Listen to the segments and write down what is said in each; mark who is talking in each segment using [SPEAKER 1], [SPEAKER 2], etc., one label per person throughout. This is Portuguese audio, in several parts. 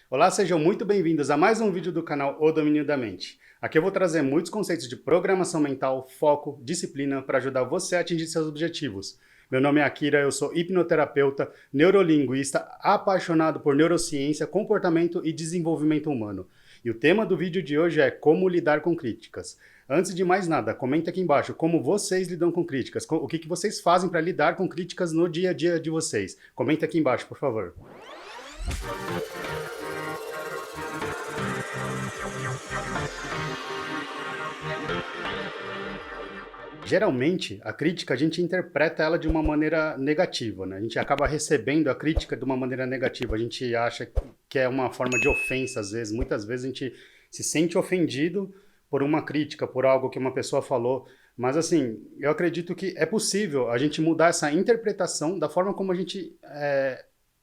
[SPEAKER 1] Olá, sejam muito bem-vindos a mais um vídeo do canal O Domínio da Mente. Aqui eu vou trazer muitos conceitos de programação mental, foco, disciplina para ajudar você a atingir seus objetivos. Meu nome é Akira, eu sou hipnoterapeuta, neurolinguista, apaixonado por neurociência, comportamento e desenvolvimento humano. E o tema do vídeo de hoje é como lidar com críticas. Antes de mais nada, comenta aqui embaixo como vocês lidam com críticas, o que vocês fazem para lidar com críticas no dia a dia de vocês. Comenta aqui embaixo, por favor. Geralmente, a crítica a gente interpreta ela de uma maneira negativa, né? A gente acaba recebendo a crítica de uma maneira negativa. A gente acha que é uma forma de ofensa, às vezes. Muitas vezes a gente se sente ofendido por uma crítica, por algo que uma pessoa falou. Mas, assim, eu acredito que é possível a gente mudar essa interpretação da forma como a gente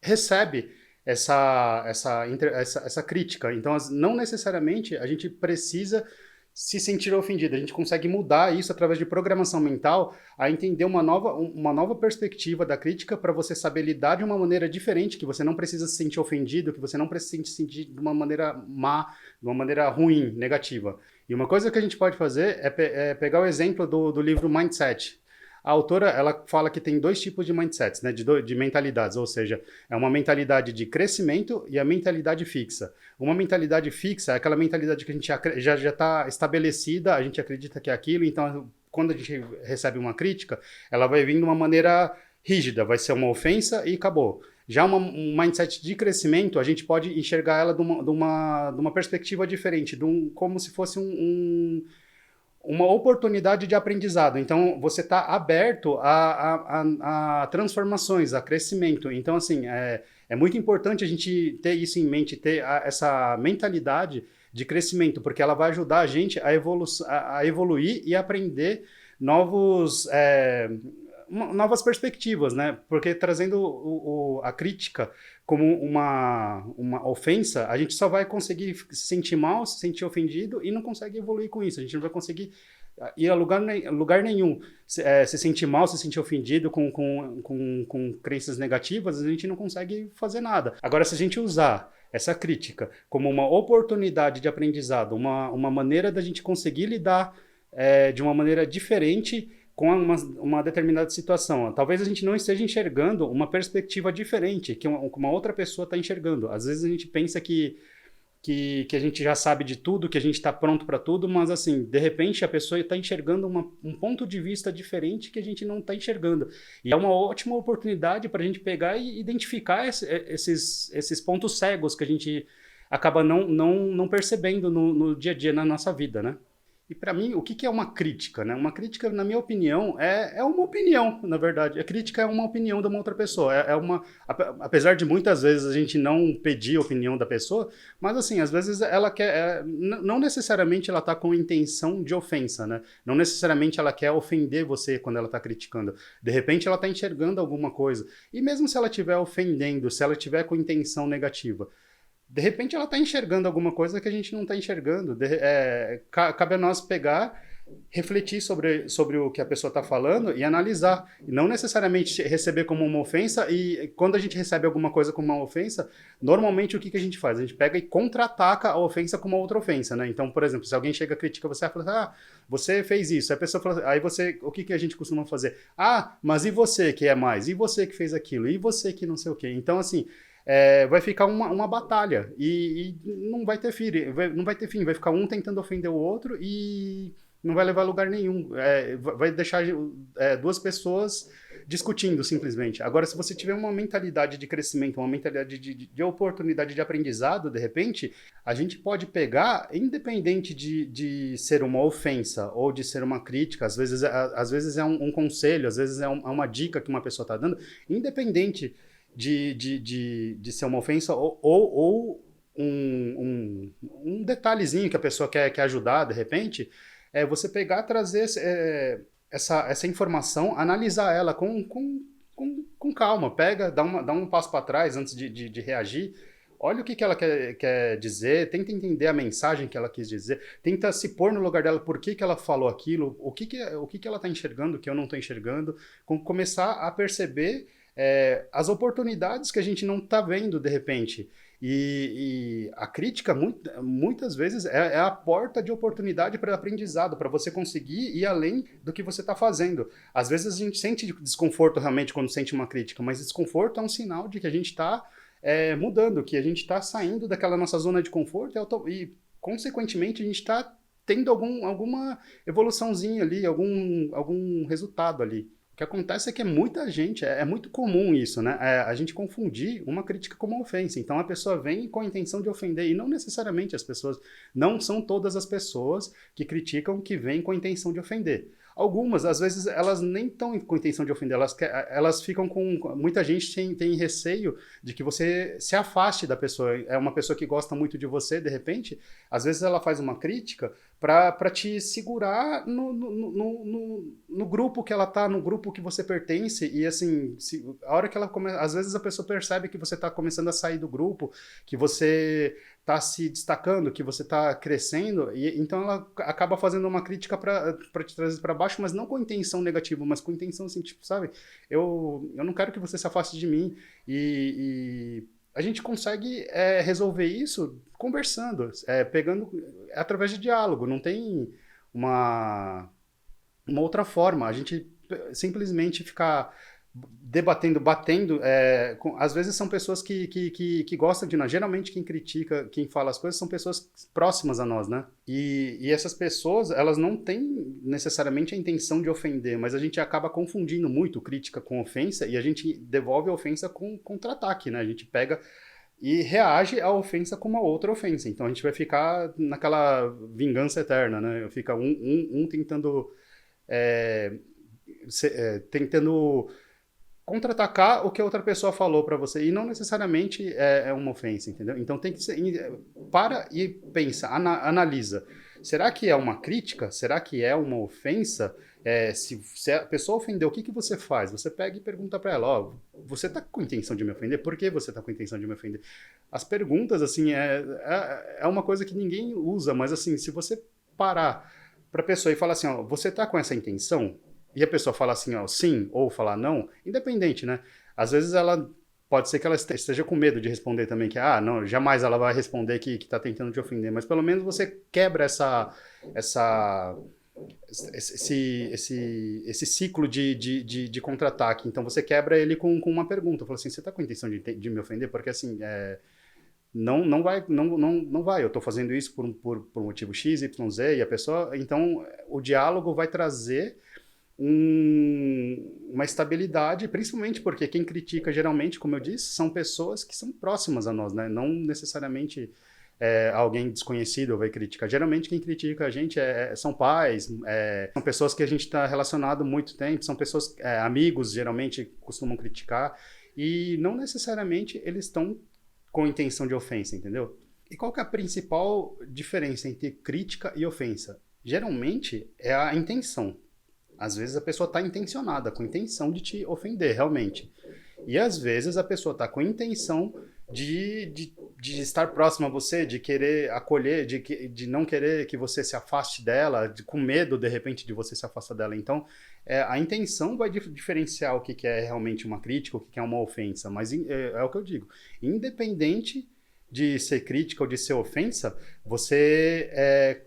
[SPEAKER 1] recebe essa crítica. Então, não necessariamente a gente precisa se sentir ofendido. A gente consegue mudar isso através de programação mental a entender uma nova perspectiva da crítica para você saber lidar de uma maneira diferente, que você não precisa se sentir ofendido, que você não precisa se sentir de uma maneira má, de uma maneira ruim, negativa. E uma coisa que a gente pode fazer é pegar o exemplo do livro Mindset. A autora, ela fala que tem dois tipos de mindsets, né, de mentalidades, ou seja, é uma mentalidade de crescimento e a mentalidade fixa. Uma mentalidade fixa é aquela mentalidade que a gente já está estabelecida, a gente acredita que é aquilo, então quando a gente recebe uma crítica, ela vai vir de uma maneira rígida, vai ser uma ofensa e acabou. Já um mindset de crescimento, a gente pode enxergar ela de uma perspectiva diferente, como se fosse uma oportunidade de aprendizado. Então, você está aberto a transformações, a crescimento. Então, assim, é muito importante a gente ter isso em mente, ter essa mentalidade de crescimento, porque ela vai ajudar a gente a evoluir e aprender novas perspectivas, né? Porque trazendo a crítica como uma ofensa, a gente só vai conseguir se sentir mal, se sentir ofendido e não consegue evoluir com isso. A gente não vai conseguir ir a lugar nenhum. Se sentir mal, se sentir ofendido com crenças negativas, a gente não consegue fazer nada. Agora, se a gente usar essa crítica como uma oportunidade de aprendizado, uma maneira da gente conseguir lidar de uma maneira diferente com uma determinada situação. Talvez a gente não esteja enxergando uma perspectiva diferente que uma outra pessoa está enxergando. Às vezes a gente pensa que a gente já sabe de tudo, que a gente está pronto para tudo, mas assim, de repente a pessoa está enxergando um ponto de vista diferente que a gente não está enxergando. E é uma ótima oportunidade para a gente pegar e identificar esses pontos cegos que a gente acaba não percebendo no dia a dia, na nossa vida, né? E para mim, o que é uma crítica, né? Uma crítica, na minha opinião, é uma opinião, na verdade. A crítica é uma opinião de uma outra pessoa. Apesar de muitas vezes a gente não pedir a opinião da pessoa, mas assim, às vezes ela quer, não necessariamente ela está com intenção de ofensa, né? Não necessariamente ela quer ofender você quando ela está criticando. De repente ela está enxergando alguma coisa. E mesmo se ela estiver ofendendo, se ela estiver com intenção negativa, de repente ela está enxergando alguma coisa que a gente não está enxergando. Cabe a nós pegar, refletir sobre o que a pessoa está falando e analisar. E não necessariamente receber como uma ofensa. E quando a gente recebe alguma coisa como uma ofensa, normalmente o que a gente faz? A gente pega e contra-ataca a ofensa com uma outra ofensa, né? Então, por exemplo, se alguém chega e critica você, fala, você fez isso. Aí a pessoa fala, aí você, o que a gente costuma fazer? Mas e você que é mais? E você que fez aquilo? E você que não sei o quê? Então, assim, vai ficar uma batalha e não vai ter fim, vai ficar um tentando ofender o outro e não vai levar a lugar nenhum. Vai deixar duas pessoas discutindo simplesmente. Agora, se você tiver uma mentalidade de crescimento, uma mentalidade de oportunidade de aprendizado, de repente, a gente pode pegar, independente de ser uma ofensa ou de ser uma crítica, às vezes é um conselho, às vezes é uma dica que uma pessoa está dando, independente de ser uma ofensa ou um detalhezinho que a pessoa quer ajudar, de repente, você pegar, trazer essa informação, analisar ela com calma, dá um passo para trás antes de reagir, olha o que ela quer dizer, tenta entender a mensagem que ela quis dizer, tenta se pôr no lugar dela, por que ela falou aquilo, o que ela está enxergando que eu não estou enxergando, começar a perceber as oportunidades que a gente não está vendo de repente. E a crítica, muitas vezes, é a porta de oportunidade para aprendizado, para você conseguir ir além do que você está fazendo. Às vezes a gente sente desconforto realmente quando sente uma crítica, mas desconforto é um sinal de que a gente está mudando, que a gente está saindo daquela nossa zona de conforto e consequentemente, a gente está tendo alguma evoluçãozinha ali, algum resultado ali. O que acontece é que muita gente, é muito comum isso, né? A gente confundir uma crítica com uma ofensa. Então a pessoa vem com a intenção de ofender, e não necessariamente as pessoas, não são todas as pessoas que criticam que vêm com a intenção de ofender. Algumas, às vezes, elas nem estão com a intenção de ofender, elas ficam com. Muita gente tem receio de que você se afaste da pessoa. É uma pessoa que gosta muito de você, de repente, às vezes ela faz uma crítica para te segurar no grupo que ela tá, no grupo que você pertence, e assim, a hora que ela começa, às vezes a pessoa percebe que você está começando a sair do grupo, que você está se destacando, que você está crescendo, e então ela acaba fazendo uma crítica para te trazer para baixo, mas não com intenção negativa, mas com intenção assim, tipo, sabe, eu não quero que você se afaste de mim, e a gente consegue resolver isso conversando, pegando através de diálogo, não tem uma outra forma. A gente simplesmente ficar debatendo, batendo, às vezes são pessoas que gostam de nós. Geralmente quem critica, quem fala as coisas são pessoas próximas a nós, né? E essas pessoas, elas não têm necessariamente a intenção de ofender, mas a gente acaba confundindo muito crítica com ofensa e a gente devolve a ofensa com contra-ataque, né? A gente pega e reage à ofensa com uma outra ofensa. Então a gente vai ficar naquela vingança eterna, né? Fica um tentando tentando contra-atacar o que a outra pessoa falou para você, e não necessariamente é uma ofensa, entendeu? Então tem que ser, para e pensa, analisa. Será que é uma crítica? Será que é uma ofensa? Se a pessoa ofendeu, o que você faz? Você pega e pergunta para ela, ó, você tá com intenção de me ofender? Por que você tá com intenção de me ofender? As perguntas, assim, é uma coisa que ninguém usa, mas assim, se você parar para a pessoa e falar assim, ó, você tá com essa intenção? E a pessoa fala assim, ó, sim, ou falar não, independente, né? Às vezes ela pode ser que ela esteja com medo de responder também, que, não, jamais ela vai responder que tá tentando te ofender, mas pelo menos você quebra esse ciclo de contra-ataque. Então você quebra ele com uma pergunta, fala assim, você tá com a intenção de me ofender? Porque assim, não vai, eu estou fazendo isso por motivo X, Y, Z, e a pessoa, então o diálogo vai trazer uma estabilidade, principalmente porque quem critica geralmente, como eu disse, são pessoas que são próximas a nós, né? Não necessariamente alguém desconhecido vai criticar. Geralmente quem critica a gente são pais, são pessoas que a gente está relacionado há muito tempo, são pessoas, amigos geralmente costumam criticar, e não necessariamente eles estão com intenção de ofensa, entendeu? E qual que é a principal diferença entre crítica e ofensa? Geralmente é a intenção. Às vezes a pessoa está intencionada, com intenção de te ofender, realmente. E às vezes a pessoa está com intenção de estar próximo a você, de querer acolher, de não querer que você se afaste dela, com medo, de repente, de você se afastar dela. Então, a intenção vai diferenciar o que é realmente uma crítica, o que é uma ofensa. Mas é o que eu digo. Independente de ser crítica ou de ser ofensa, você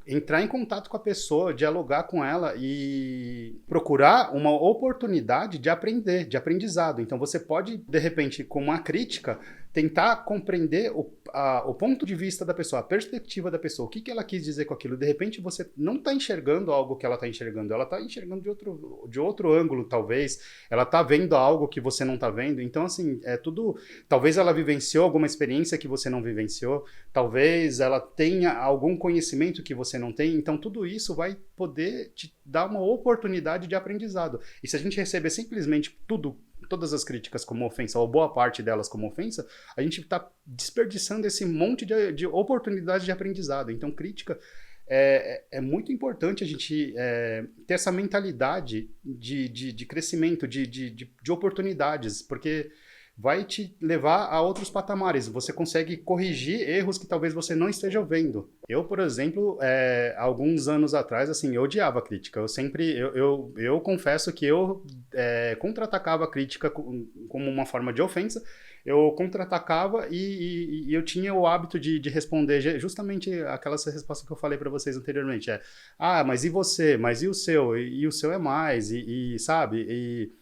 [SPEAKER 1] entrar em contato com a pessoa, dialogar com ela e procurar uma oportunidade de aprender, de aprendizado. Então você pode, de repente, com uma crítica, tentar compreender o ponto de vista da pessoa, a perspectiva da pessoa, o que ela quis dizer com aquilo. De repente você não está enxergando algo que ela está enxergando, ela está enxergando de outro ângulo, talvez. Ela está vendo algo que você não está vendo. Então, assim, tudo... Talvez ela vivenciou alguma experiência que você não vivenciou, talvez ela tenha algum conhecimento que você não tem. Então, tudo isso vai poder te dar uma oportunidade de aprendizado. E se a gente receber simplesmente todas as críticas como ofensa, ou boa parte delas como ofensa, a gente está desperdiçando esse monte de oportunidades de aprendizado. Então, crítica é muito importante a gente ter essa mentalidade de crescimento, de oportunidades, porque vai te levar a outros patamares. Você consegue corrigir erros que talvez você não esteja vendo. Eu, por exemplo, alguns anos atrás, assim, eu odiava a crítica. Eu confesso que eu contra-atacava a crítica como uma forma de ofensa. eu contra-atacava e eu tinha o hábito de responder justamente aquela resposta que eu falei para vocês anteriormente. Mas e você? Mas e o seu? E o seu é mais? Sabe?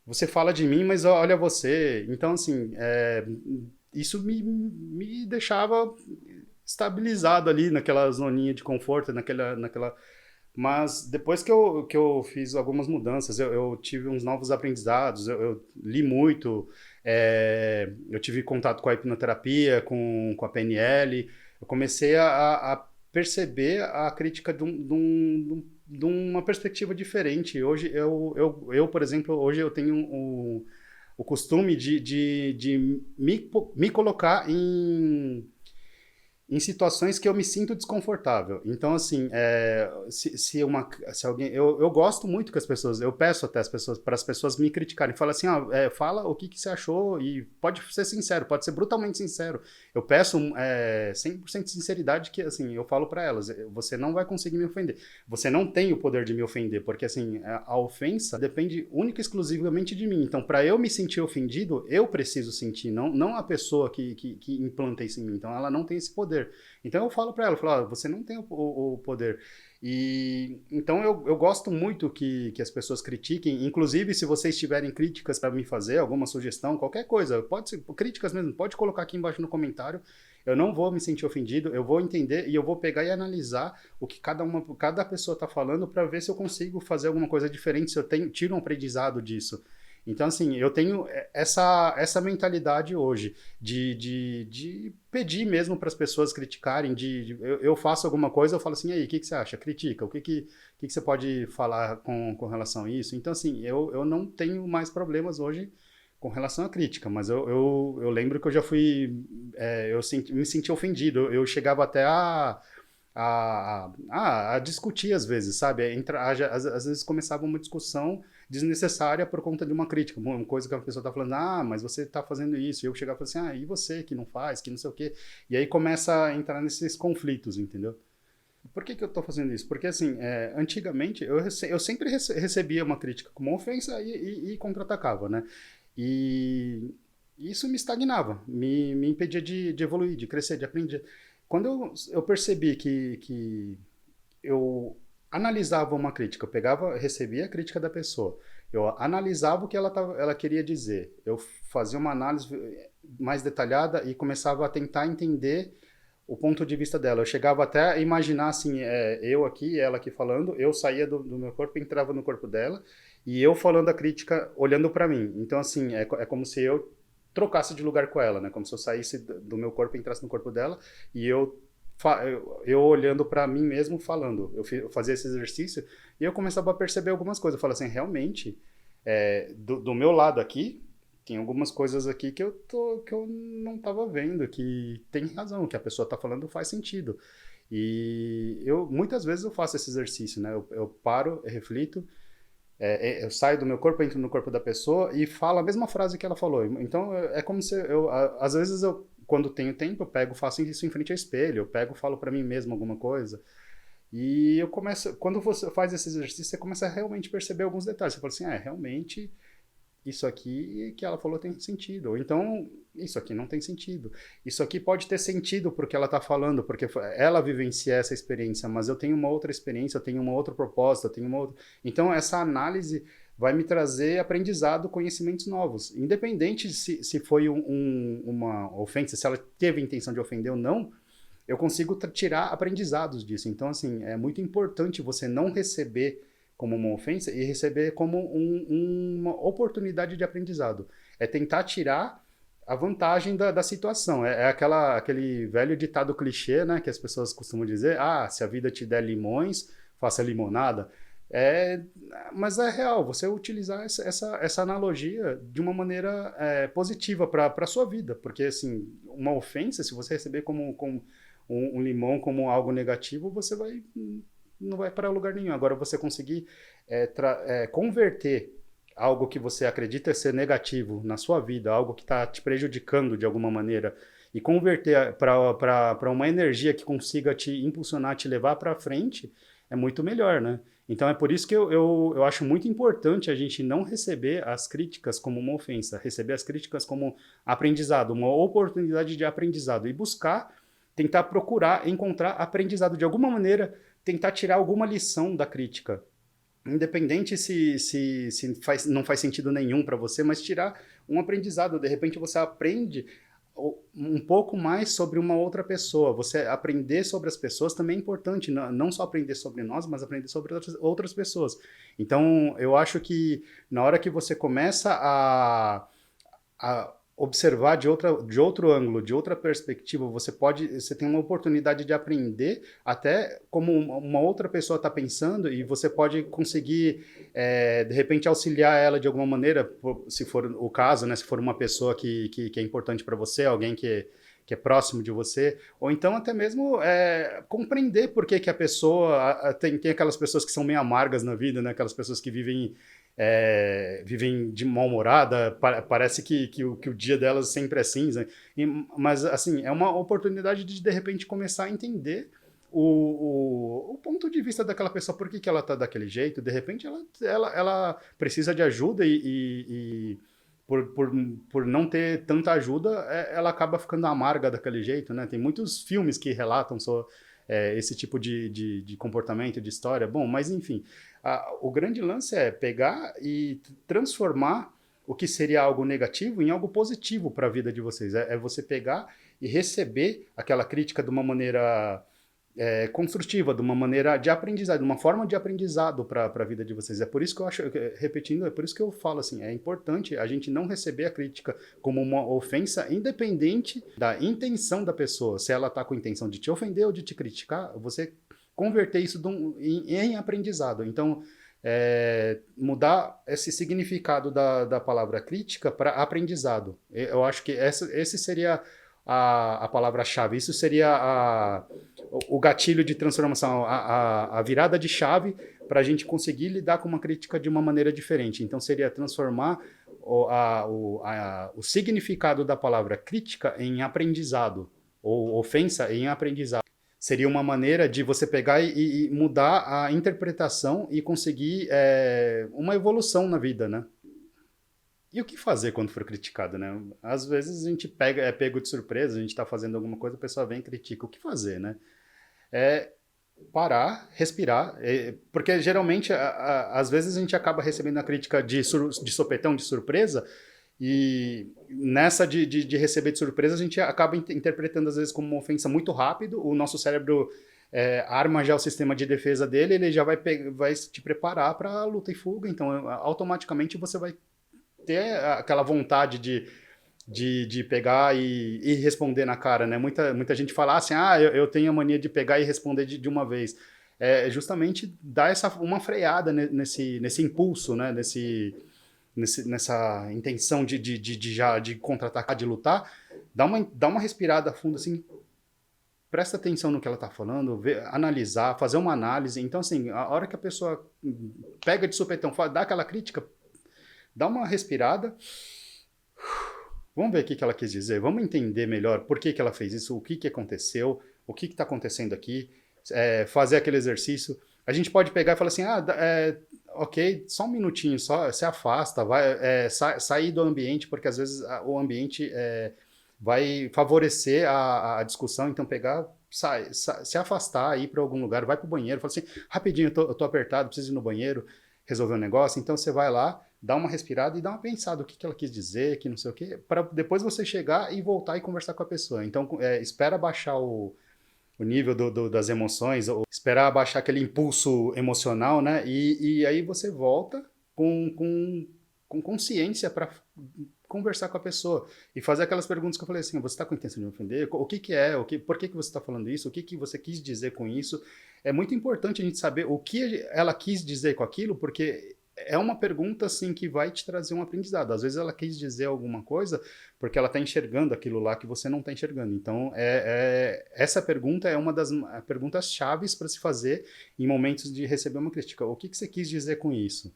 [SPEAKER 1] Você fala de mim, mas olha você. Então, assim, isso me deixava estabilizado ali naquela zoninha de conforto, naquela. Mas depois que eu fiz algumas mudanças, eu tive uns novos aprendizados, eu li muito, eu tive contato com a hipnoterapia, com a PNL, eu comecei a perceber a crítica de uma perspectiva diferente. Hoje, por exemplo, hoje eu tenho o costume de me colocar em situações que eu me sinto desconfortável. Então, assim, se alguém... Eu gosto muito que as pessoas... Eu peço até para as pessoas me criticarem. Fala assim, fala o que você achou e pode ser sincero, pode ser brutalmente sincero. Eu peço 100% de sinceridade que, assim, eu falo para elas, você não vai conseguir me ofender. Você não tem o poder de me ofender, porque, assim, a ofensa depende única e exclusivamente de mim. Então, para eu me sentir ofendido, eu preciso sentir, não a pessoa que implanta isso em mim. Então, ela não tem esse poder. Então eu falo para ela, você não tem o poder. E então eu gosto muito que as pessoas critiquem, inclusive se vocês tiverem críticas para me fazer, alguma sugestão, qualquer coisa, pode ser críticas mesmo, pode colocar aqui embaixo no comentário. Eu não vou me sentir ofendido, eu vou entender e eu vou pegar e analisar o que cada pessoa está falando para ver se eu consigo fazer alguma coisa diferente, se eu tiro um aprendizado disso. Então, assim, eu tenho essa mentalidade hoje de pedir mesmo para as pessoas criticarem, eu faço alguma coisa, eu falo assim, e aí, o que você acha? Critica, o que você pode falar com relação a isso? Então, assim, eu não tenho mais problemas hoje com relação à crítica, mas eu lembro que eu já fui, me senti ofendido, eu chegava até a discutir às vezes, sabe? Às vezes começava uma discussão desnecessária por conta de uma crítica, uma coisa que a pessoa está falando, mas você está fazendo isso, e eu chegava e falava assim, e você que não faz, que não sei o quê, e aí começa a entrar nesses conflitos, entendeu? Por que eu estou fazendo isso? Porque, assim, antigamente eu sempre recebia uma crítica como uma ofensa e contra-atacava, né? E isso me estagnava, me impedia de evoluir, de crescer, de aprender. Quando eu percebi que eu analisava uma crítica, recebia a crítica da pessoa, eu analisava o que ela queria dizer, eu fazia uma análise mais detalhada e começava a tentar entender o ponto de vista dela. Eu chegava até a imaginar assim, eu aqui, ela aqui falando, eu saía do meu corpo, entrava no corpo dela e eu falando a crítica, olhando para mim. Então assim, é como se eu trocasse de lugar com ela, né? Como se eu saísse do meu corpo e entrasse no corpo dela e eu olhando para mim mesmo falando. Eu fazia esse exercício e eu começava a perceber algumas coisas. Eu falava assim, realmente, do meu lado aqui, tem algumas coisas aqui que eu não estava vendo, que tem razão, que a pessoa está falando faz sentido. E muitas vezes eu faço esse exercício, né? Eu paro, eu reflito, eu saio do meu corpo, entro no corpo da pessoa e falo a mesma frase que ela falou. Então, é como se às vezes quando tenho tempo, eu pego, faço isso em frente ao espelho, eu pego, falo para mim mesmo alguma coisa. E quando você faz esse exercício, você começa a realmente perceber alguns detalhes. Você fala assim, realmente isso aqui que ela falou tem sentido. Ou então, isso aqui não tem sentido. Isso aqui pode ter sentido porque ela está falando, porque ela vivencia essa experiência, mas eu tenho uma outra experiência, eu tenho uma outra proposta, eu tenho uma outra... Então, essa análise vai me trazer aprendizado, conhecimentos novos. Independente se foi uma ofensa, se ela teve a intenção de ofender ou não, eu consigo tirar aprendizados disso. Então, assim, é muito importante você não receber como uma ofensa e receber como uma oportunidade de aprendizado. É tentar tirar a vantagem da situação. Aquele velho ditado clichê, né, que as pessoas costumam dizer, se a vida te der limões, faça limonada. Mas é real, você utilizar essa analogia de uma maneira positiva para a sua vida, porque assim, uma ofensa, se você receber como um limão como algo negativo, você não vai para lugar nenhum. Agora, você conseguir converter algo que você acredita ser negativo na sua vida, algo que está te prejudicando de alguma maneira, e converter para uma energia que consiga te impulsionar, te levar para frente, é muito melhor, né? Então é por isso que eu acho muito importante a gente não receber as críticas como uma ofensa, receber as críticas como aprendizado, uma oportunidade de aprendizado e buscar, tentar procurar, encontrar aprendizado de alguma maneira, tentar tirar alguma lição da crítica. Independente se não faz sentido nenhum para você, mas tirar um aprendizado. De repente você aprende um pouco mais sobre uma outra pessoa. Você aprender sobre as pessoas também é importante, não só aprender sobre nós, mas aprender sobre outras pessoas. Então, eu acho que na hora que você começa a observar de outro ângulo, de outra perspectiva, você tem uma oportunidade de aprender até como uma outra pessoa está pensando e você pode conseguir, de repente, auxiliar ela de alguma maneira, se for o caso, né, se for uma pessoa que é importante para você, alguém que é próximo de você, ou então até mesmo compreender por que a pessoa, tem aquelas pessoas que são meio amargas na vida, né, aquelas pessoas que vivem de mal-humorada, parece que o dia delas sempre é cinza, mas assim, é uma oportunidade de repente começar a entender o ponto de vista daquela pessoa, por que ela está daquele jeito, de repente ela precisa de ajuda e por não ter tanta ajuda, ela acaba ficando amarga daquele jeito, né? Tem muitos filmes que relatam esse tipo de comportamento, de história. Bom, mas enfim, o grande lance é pegar e transformar o que seria algo negativo em algo positivo para a vida de vocês. É você pegar e receber aquela crítica de uma maneira construtiva, de uma maneira de aprendizado, de uma forma de aprendizado para a vida de vocês. É por isso que eu acho, repetindo, é por isso que eu falo assim, é importante a gente não receber a crítica como uma ofensa, independente da intenção da pessoa. Se ela está com a intenção de te ofender ou de te criticar, você converter isso em aprendizado. Então, mudar esse significado da palavra crítica para aprendizado. Eu acho que esse seria a palavra-chave. Isso seria o gatilho de transformação, a virada de chave para a gente conseguir lidar com uma crítica de uma maneira diferente. Então, seria transformar o significado da palavra crítica em aprendizado, ou ofensa em aprendizado. Seria uma maneira de você pegar e mudar a interpretação e conseguir uma evolução na vida, né? E o que fazer quando for criticado, né? Às vezes a gente é pego de surpresa, a gente está fazendo alguma coisa, a pessoa vem e critica. O que fazer, né? Parar, respirar, porque geralmente, às vezes a gente acaba recebendo a crítica de sopetão, de surpresa, e nessa de receber de surpresa, a gente acaba interpretando às vezes como uma ofensa muito rápido, o nosso cérebro arma já o sistema de defesa dele, ele já vai te preparar para luta e fuga, então automaticamente você vai ter aquela vontade de pegar e responder na cara, né? Muita gente fala assim, eu tenho a mania de pegar e responder de uma vez. É justamente dar uma freada nesse impulso, né? Nessa intenção de contra-atacar, de lutar. Dá uma respirada fundo, assim, presta atenção no que ela está falando, analisar, fazer uma análise. Então, assim, a hora que a pessoa pega de supetão, dá aquela crítica, dá uma respirada. Vamos ver o que ela quis dizer, vamos entender melhor por que ela fez isso, o que aconteceu, o que está acontecendo aqui, fazer aquele exercício. A gente pode pegar e falar assim, ok, só um minutinho, só se afasta, vai sair do ambiente, porque às vezes o ambiente vai favorecer a discussão, então pegar, se afastar, ir para algum lugar, vai para o banheiro, fala assim, rapidinho, eu tô apertado, preciso ir no banheiro, resolver um negócio, então você vai lá, dá uma respirada e dá uma pensada, o que ela quis dizer, que não sei o quê, para depois você chegar e voltar e conversar com a pessoa. Então, espera baixar o nível das emoções, ou esperar baixar aquele impulso emocional, né? E aí você volta com consciência para conversar com a pessoa e fazer aquelas perguntas que eu falei assim, você está com intenção de me ofender? O que é? Por que você está falando isso? O que você quis dizer com isso? É muito importante a gente saber o que ela quis dizer com aquilo, porque é uma pergunta assim que vai te trazer um aprendizado. Às vezes ela quis dizer alguma coisa porque ela está enxergando aquilo lá que você não está enxergando. Então, essa pergunta é uma das perguntas chaves para se fazer em momentos de receber uma crítica. O que você quis dizer com isso?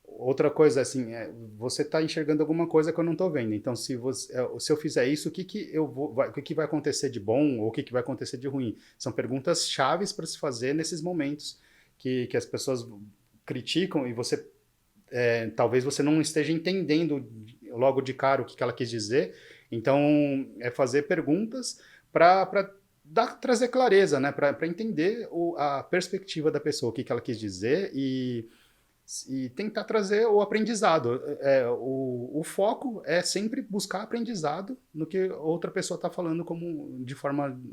[SPEAKER 1] Outra coisa, assim, você está enxergando alguma coisa que eu não estou vendo. Então, se eu fizer isso, o que vai acontecer de bom ou o que vai acontecer de ruim? São perguntas chaves para se fazer nesses momentos que as pessoas criticam e você talvez você não esteja entendendo logo de cara o que ela quis dizer. Então, é fazer perguntas para trazer clareza, né? Para entender a perspectiva da pessoa, o que ela quis dizer e tentar trazer o aprendizado. O foco é sempre buscar aprendizado no que outra pessoa está falando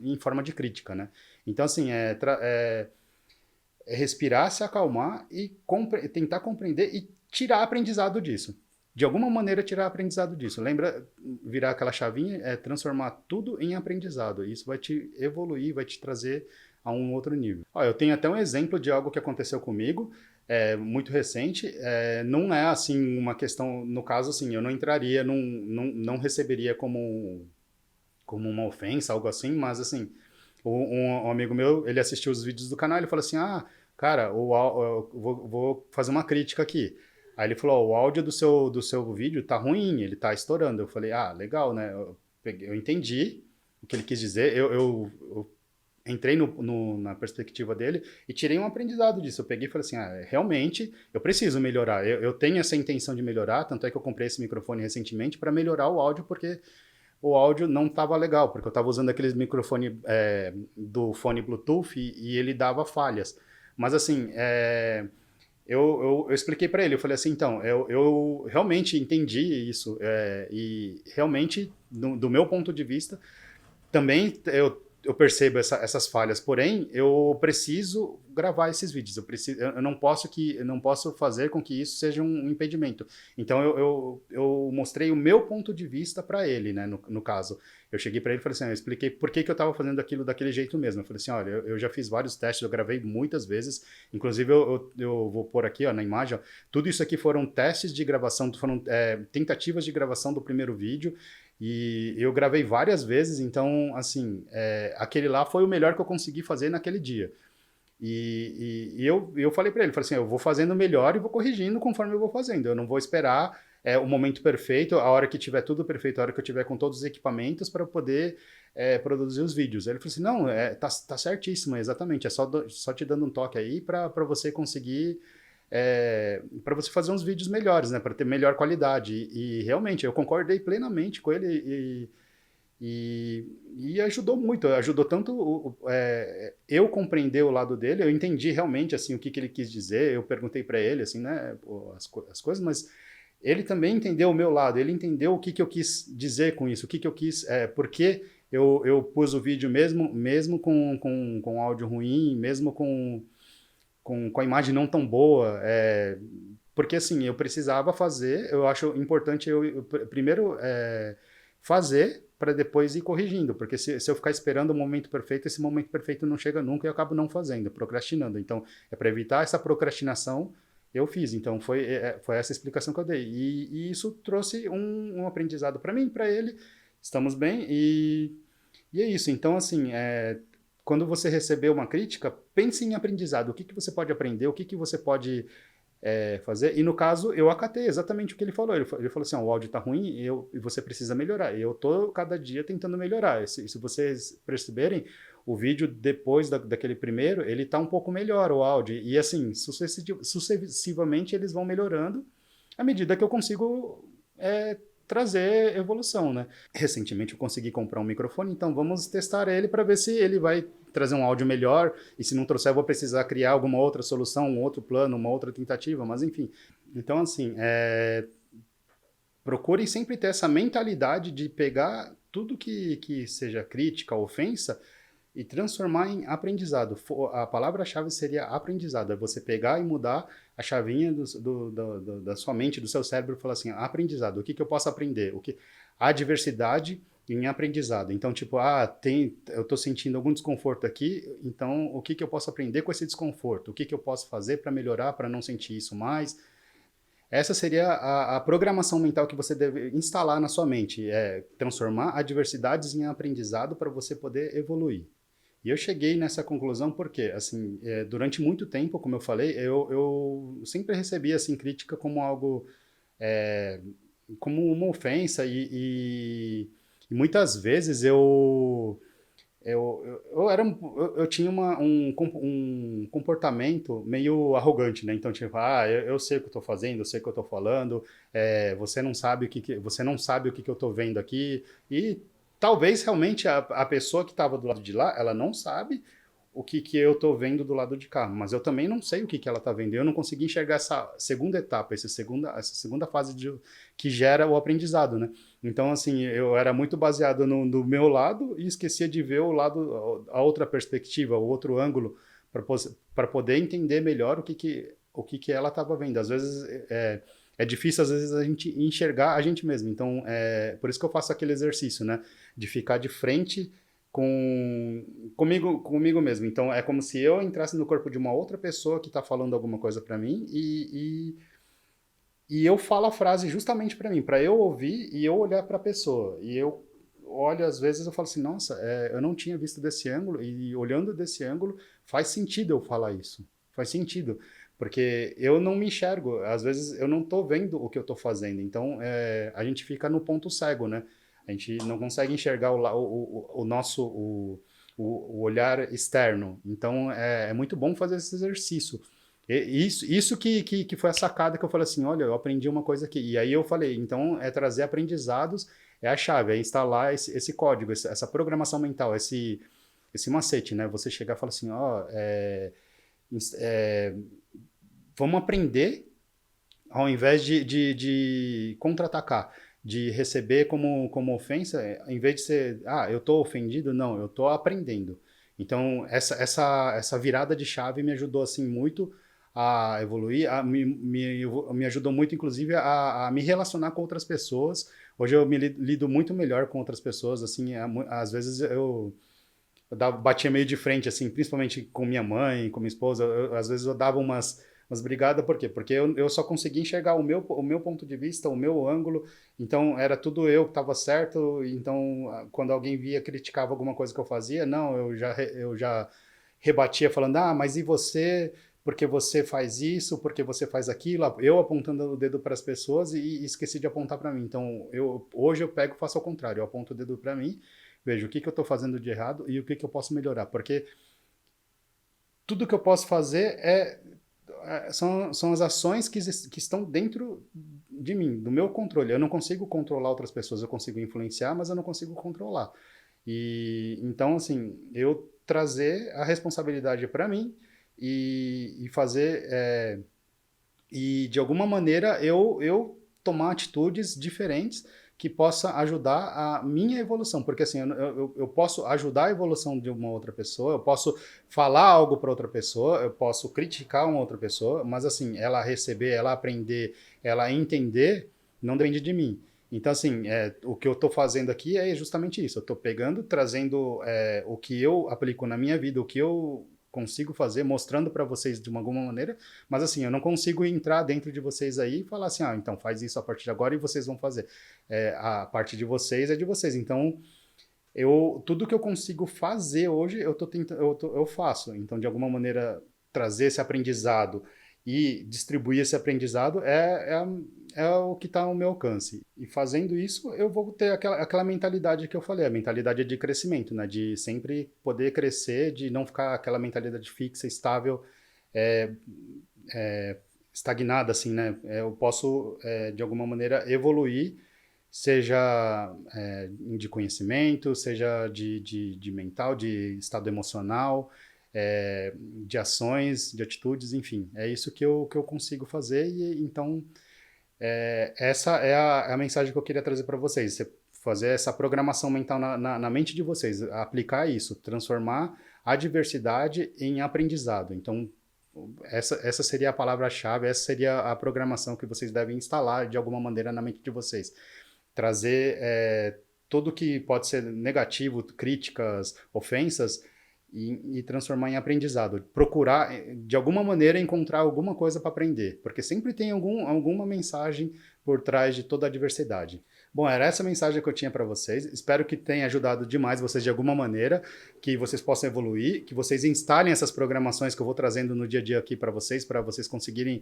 [SPEAKER 1] em forma de crítica, né? Então, assim, é respirar, se acalmar e tentar compreender e tirar aprendizado disso. De alguma maneira tirar aprendizado disso. Lembra, virar aquela chavinha, transformar tudo em aprendizado. Isso vai te evoluir, vai te trazer a um outro nível. Ó, eu tenho até um exemplo de algo que aconteceu comigo, muito recente. Não é assim uma questão, no caso assim, eu não entraria, não receberia como uma ofensa, algo assim, mas assim, um amigo meu, ele assistiu os vídeos do canal, ele falou assim, cara, eu vou fazer uma crítica aqui. Aí ele falou, o áudio do seu vídeo tá ruim, ele tá estourando. Eu falei, legal, né? Eu entendi o que ele quis dizer, eu entrei na perspectiva dele e tirei um aprendizado disso. Eu peguei e falei assim, realmente, eu preciso melhorar. Eu tenho essa intenção de melhorar, tanto é que eu comprei esse microfone recentemente para melhorar o áudio, porque o áudio não estava legal, porque eu estava usando aqueles microfone do fone Bluetooth e ele dava falhas. Mas assim, eu expliquei para ele, eu falei assim, então, eu realmente entendi isso, e realmente, do meu ponto de vista, também eu percebo essas falhas, porém, eu preciso gravar esses vídeos, eu não posso fazer com que isso seja um impedimento. Então, eu mostrei o meu ponto de vista para ele, né, no caso. Eu cheguei para ele e falei assim, eu expliquei por que eu estava fazendo aquilo daquele jeito mesmo. Eu falei assim, olha, eu já fiz vários testes, eu gravei muitas vezes, inclusive eu vou pôr aqui, ó, na imagem, ó, tudo isso aqui foram testes de gravação, foram tentativas de gravação do primeiro vídeo, e eu gravei várias vezes, então, assim, aquele lá foi o melhor que eu consegui fazer naquele dia. E eu falei para ele, falei assim, eu vou fazendo melhor e vou corrigindo conforme eu vou fazendo. Eu não vou esperar o momento perfeito, a hora que tiver tudo perfeito, a hora que eu tiver com todos os equipamentos para poder produzir os vídeos. Aí ele falou assim, não, tá certíssimo, exatamente, é só te dando um toque aí para você conseguir para você fazer uns vídeos melhores, né, para ter melhor qualidade. E realmente, eu concordei plenamente com ele e ajudou muito, ajudou tanto eu compreender o lado dele, eu entendi realmente assim o que ele quis dizer, eu perguntei para ele assim, né, as coisas, mas ele também entendeu o meu lado, ele entendeu o que eu quis dizer com isso, o que eu quis, porque eu pus o vídeo mesmo com áudio ruim, mesmo com a imagem não tão boa, porque assim, eu precisava fazer, eu acho importante eu primeiro fazer para depois ir corrigindo, porque se eu ficar esperando o momento perfeito, esse momento perfeito não chega nunca e eu acabo não fazendo, procrastinando. Então, para evitar essa procrastinação, eu fiz. Então, foi essa explicação que eu dei. E isso trouxe um aprendizado para mim, para ele, estamos bem, e é isso. Então, assim, quando você receber uma crítica, pense em aprendizado. O que você pode aprender, o que você pode fazer. E no caso, eu acatei exatamente o que ele falou. Ele falou assim, o áudio tá ruim e você precisa melhorar. Eu tô cada dia tentando melhorar. Se vocês perceberem, o vídeo depois daquele primeiro, ele tá um pouco melhor, o áudio. E assim, sucessivamente eles vão melhorando à medida que eu consigo trazer evolução, né? Recentemente eu consegui comprar um microfone, então vamos testar ele para ver se ele vai trazer um áudio melhor, e se não trouxer eu vou precisar criar alguma outra solução, um outro plano, uma outra tentativa, mas enfim. Então, assim, procurem sempre ter essa mentalidade de pegar tudo que seja crítica, ofensa, e transformar em aprendizado. A palavra-chave seria aprendizado, é você pegar e mudar a chavinha da sua mente, do seu cérebro, e falar assim, aprendizado, o que eu posso aprender? A diversidade em aprendizado. Então, tipo, eu estou sentindo algum desconforto aqui, então o que eu posso aprender com esse desconforto? O que eu posso fazer para melhorar, para não sentir isso mais? Essa seria a programação mental que você deve instalar na sua mente, transformar adversidades em aprendizado para você poder evoluir. E eu cheguei nessa conclusão porque, assim, durante muito tempo, como eu falei, eu sempre recebi assim, crítica como algo, como uma ofensa e muitas vezes eu tinha um comportamento meio arrogante, né? Então, tipo, eu sei o que eu tô fazendo, eu sei o que eu tô falando, você não sabe você não sabe o que eu tô vendo aqui, e talvez realmente a pessoa que estava do lado de lá, ela não sabe o que eu tô vendo do lado de cá, mas eu também não sei o que ela tá vendo. Eu não consegui enxergar essa segunda etapa, essa segunda fase que gera o aprendizado, né? Então, assim, eu era muito baseado no meu lado e esquecia de ver o lado, a outra perspectiva, o outro ângulo, para poder entender melhor o que ela estava vendo. Às vezes é difícil, às vezes, a gente enxergar a gente mesmo. Então, por isso que eu faço aquele exercício, né? De ficar de frente comigo mesmo. Então, é como se eu entrasse no corpo de uma outra pessoa que está falando alguma coisa para mim e eu falo a frase justamente para mim, para eu ouvir e eu olhar para a pessoa. E eu olho, às vezes, eu falo assim, nossa, eu não tinha visto desse ângulo, e olhando desse ângulo, faz sentido eu falar isso. Faz sentido. Porque eu não me enxergo, às vezes eu não estou vendo o que eu estou fazendo. Então, a gente fica no ponto cego, né? A gente não consegue enxergar o nosso o olhar externo. Então, é muito bom fazer esse exercício. Isso que foi a sacada que eu falei assim, olha, eu aprendi uma coisa aqui. E aí eu falei, então é trazer aprendizados, é a chave, é instalar esse código, essa programação mental, esse macete, né? Você chegar e falar assim, ó, vamos aprender ao invés de contra-atacar, de receber como ofensa, em vez de ser, eu tô ofendido, não, eu tô aprendendo. Então, essa virada de chave me ajudou, assim, muito a evoluir, me ajudou muito, inclusive, a me relacionar com outras pessoas. Hoje eu me lido muito melhor com outras pessoas, assim, às vezes batia meio de frente, assim, principalmente com minha mãe, com minha esposa, às vezes eu dava umas brigadas, por quê? Porque eu só conseguia enxergar o meu ponto de vista, o meu ângulo, então era tudo eu que estava certo, então quando alguém via, criticava alguma coisa que eu fazia, não, eu já rebatia falando, mas e você? Porque você faz isso, porque você faz aquilo, eu apontando o dedo para as pessoas e esqueci de apontar para mim. Então, hoje eu pego e faço ao contrário, eu aponto o dedo para mim, vejo o que eu estou fazendo de errado e o que eu posso melhorar, porque tudo que eu posso fazer são as ações que estão dentro de mim, do meu controle. Eu não consigo controlar outras pessoas, eu consigo influenciar, mas eu não consigo controlar. E então, assim, eu trazer a responsabilidade para mim e fazer e de alguma maneira eu tomar atitudes diferentes que possa ajudar a minha evolução, porque assim, eu posso ajudar a evolução de uma outra pessoa, eu posso falar algo para outra pessoa, eu posso criticar uma outra pessoa, mas assim, ela receber, ela aprender, ela entender, não depende de mim. Então, assim, o que eu estou fazendo aqui é justamente isso. Eu estou pegando, trazendo o que eu aplico na minha vida, o que eu consigo fazer, mostrando para vocês de alguma maneira, mas assim, eu não consigo entrar dentro de vocês aí e falar assim, então faz isso a partir de agora e vocês vão fazer. A parte de vocês é de vocês. Então, tudo que eu consigo fazer hoje, eu faço. Então, de alguma maneira, trazer esse aprendizado e distribuir esse aprendizado é o que está ao meu alcance. E fazendo isso, eu vou ter aquela mentalidade que eu falei, a mentalidade de crescimento, né? De sempre poder crescer, de não ficar aquela mentalidade fixa, estável, é, estagnada, assim, né? Eu posso, de alguma maneira, evoluir, seja de conhecimento, seja de mental, de estado emocional, de ações, de atitudes, enfim. É isso que eu consigo fazer e então essa é a mensagem que eu queria trazer para vocês. Você fazer essa programação mental na mente de vocês, aplicar isso, transformar a diversidade em aprendizado. Então, essa seria a palavra-chave, essa seria a programação que vocês devem instalar de alguma maneira na mente de vocês. Trazer tudo que pode ser negativo, críticas, ofensas, e transformar em aprendizado. Procurar, de alguma maneira, encontrar alguma coisa para aprender, porque sempre tem alguma mensagem por trás de toda a diversidade. Bom, era essa mensagem que eu tinha para vocês. Espero que tenha ajudado demais vocês de alguma maneira, que vocês possam evoluir, que vocês instalem essas programações que eu vou trazendo no dia a dia aqui para vocês conseguirem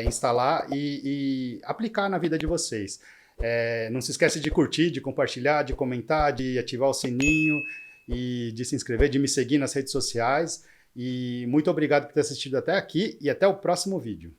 [SPEAKER 1] instalar e aplicar na vida de vocês. Não se esquece de curtir, de compartilhar, de comentar, de ativar o sininho. e de se inscrever, de me seguir nas redes sociais. E muito obrigado por ter assistido até aqui e até o próximo vídeo.